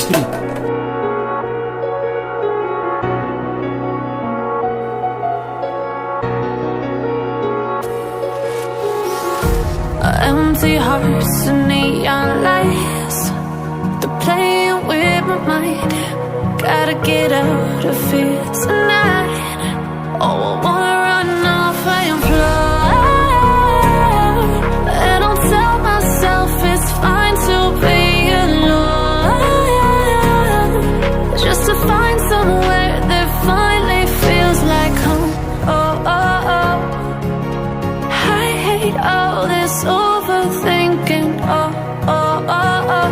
Subcrib. Empty hearts and neon lights, they're playing with my mind. Gotta get out of here tonight. Oh, I wanna run off and fly, and I'll tell myself it's fine to be alone, just to find somewhere that finally feels like home. Oh, oh, oh. I hate all this overthinking. Oh, oh, oh, oh.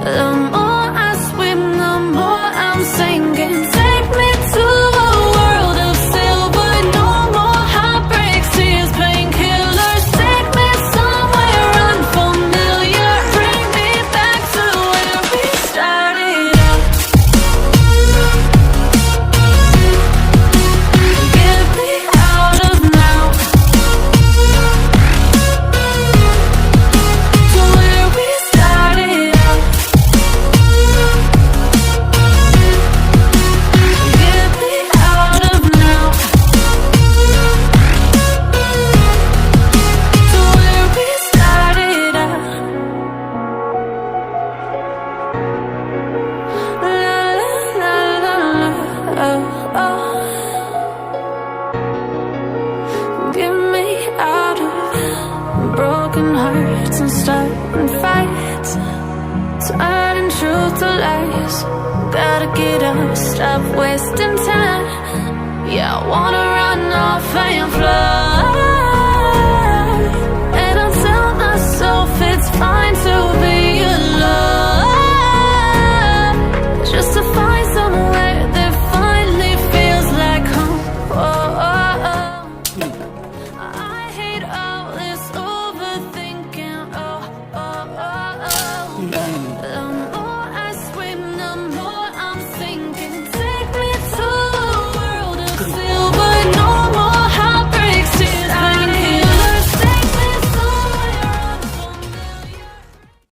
The more I swim, the more I'm sinking. Take me to a world of silver, no more heartbreaks, tears, painkillers. Take me somewhere unfamiliar, bring me back to where we started out. Get me out of now, to where we started out. Get me out of now, to where we started out. La la la la, oh, oh. Get me out of broken hearts and starting fights, turning truth to lies. Gotta get up, stop wasting time. Yeah, I wanna run off and fly.